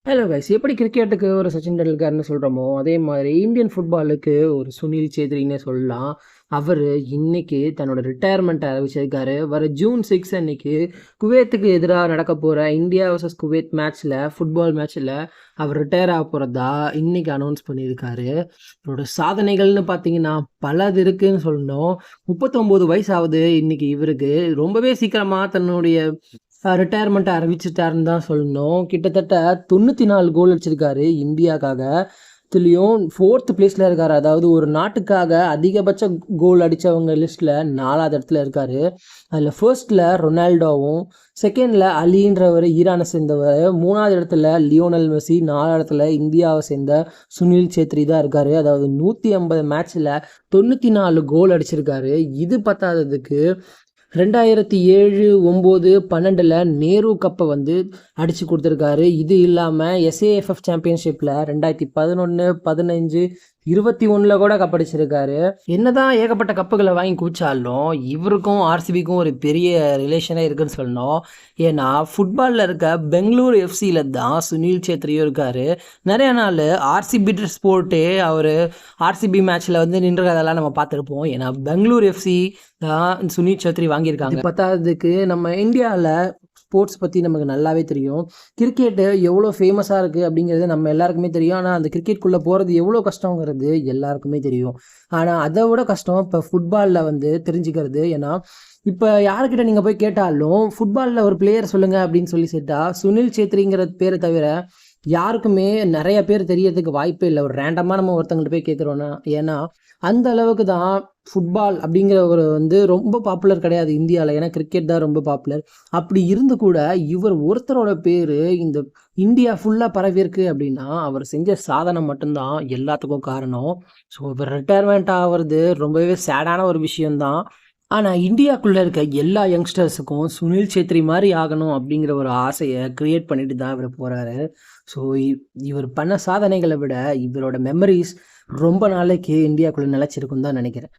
Hello guys, எப்படி கிரிக்கெட்டுக்கு ஒரு சச்சின் டெண்டுல்கர்னு சொல்கிறோமோ அதே மாதிரி இந்தியன் ஃபுட்பாலுக்கு ஒரு சுனில் சேத்ரின்னே சொல்லலாம். அவர் இன்னைக்கு தன்னோட ரிட்டையர்மெண்ட்டை அறிவிச்சிருக்காரு. வர June 6 அன்னைக்கு குவைத்துக்கு எதிராக நடக்க போகிற இந்தியா வர்சஸ் குவைத் மேட்ச்சில், ஃபுட்பால் மேட்ச்சில் அவர் ரிட்டையர் ஆக போகிறதா இன்னைக்கு அனௌன்ஸ் பண்ணியிருக்காரு. அவரோட சாதனைகள்னு பார்த்தீங்கன்னா பலது இருக்குன்னு சொல்லணும். 39 வயசு ஆகுது இன்னைக்கு இவருக்கு. ரொம்பவே சீக்கிரமாக தன்னுடைய ரிட்டையர்மெண்ட்டை அறிவிச்சிட்டாருன்னு தான் சொல்லணும். கிட்டத்தட்ட 94 கோல் அடிச்சிருக்காரு இந்தியாக்காக. இதுலேயும் 4th பிளேஸில் இருக்கார். அதாவது ஒரு நாட்டுக்காக அதிகபட்ச கோல் அடித்தவங்க லிஸ்ட்டில் 4வது இடத்துல இருக்கார். அதில் ஃபர்ஸ்ட்டில் ரொனால்டோவும், செகண்டில் அலின்றவர் ஈரானை சேர்ந்தவர், 3வது இடத்துல லியோனல் மெஸ்ஸி, 4வது இடத்துல இந்தியாவை சேர்ந்த சுனில் சேத்ரி தான் இருக்கார். அதாவது 150 மேட்ச்சில் 94 கோல் அடிச்சிருக்காரு. இது பத்தாததுக்கு 2007, 9, 12 நேரு கப்பை வந்து அடித்து கொடுத்துருக்காரு. இது இல்லாமல் SAFF சாம்பியன்ஷிப்பில் 2011, 15, 21 கூட கப் அடிச்சிருக்காரு. என்னதான் ஏகப்பட்ட கப்புகளை வாங்கி குவிச்சாலும் இவருக்கும் RCBக்கும் ஒரு பெரிய ரிலேஷனே இருக்குன்னு சொல்லணும். ஏன்னா ஃபுட்பாலில் இருக்க பெங்களூர் FCயில் தான் சுனில் சேத்ரியும் இருக்கார். நிறைய நாள் RCB ஸ்போர்ட்டே அவர் RCB மேட்ச்சில் வந்து நின்றதெல்லாம் நம்ம பார்த்துருப்போம். ஏன்னா பெங்களூர் FC தான் சுனில் சேத்ரி வாங்கியிருக்காங்க. பத்தாததுக்கு நம்ம இந்தியாவில் ஸ்போர்ட்ஸ் பற்றி நமக்கு நல்லாவே தெரியும். கிரிக்கெட்டு எவ்வளோ ஃபேமஸாக இருக்குது அப்படிங்கிறது நம்ம எல்லாருக்குமே தெரியும். ஆனால் அந்த கிரிக்கெட்குள்ளே போகிறது எவ்வளோ கஷ்டங்கிறது எல்லாருக்குமே தெரியும். ஆனால் அதை விட கஷ்டம் இப்போ ஃபுட்பாலில் வந்து தெரிஞ்சுக்கிறது. ஏன்னா இப்போ யாருக்கிட்ட நீங்கள் போய் கேட்டாலும் ஃபுட்பாலில் ஒரு பிளேயர் சொல்லுங்கள் அப்படின்னு சொல்லி கேட்டால் சுனில் சேத்ரிங்கிற பேரை தவிர யாருக்குமே நிறைய பேர் தெரியறதுக்கு வாய்ப்பே இல்லை. ஒரு ரேண்டமாக நம்ம ஒருத்தங்கள்ட்ட போய் கேட்குறோன்னா, ஏன்னா அந்த அளவுக்கு தான் ஃபுட்பால் அப்படிங்கிற ஒரு வந்து ரொம்ப பாப்புலர் கிடையாது இந்தியாவில். ஏன்னா கிரிக்கெட் தான் ரொம்ப பாப்புலர். அப்படி இருந்து கூட இவர் ஒருத்தரோட பேர் இந்த இந்தியா ஃபுல்லாக பரவியிருக்கு அப்படின்னா அவர் செஞ்ச சாதனை மட்டும்தான் எல்லாத்துக்கும் காரணம். ஸோ இவர் ரிட்டையர்மெண்ட் ஆகிறது ரொம்பவே சேடான ஒரு விஷயம்தான். ஆனால் இந்தியாவுக்குள்ளே இருக்க எல்லா யங்ஸ்டர்ஸுக்கும் சுனில் சேத்ரி மாதிரி ஆகணும் அப்படிங்கிற ஒரு ஆசையை க்ரியேட் பண்ணிட்டு தான் இவர் போகிறாரு. ஸோ இவர் பண்ண சாதனைகளை விட இவரோட மெமரிஸ் ரொம்ப நாளைக்கு இந்தியாவுக்குள்ளே நிலச்சிருக்குன்னு தான் நினைக்கிறேன்.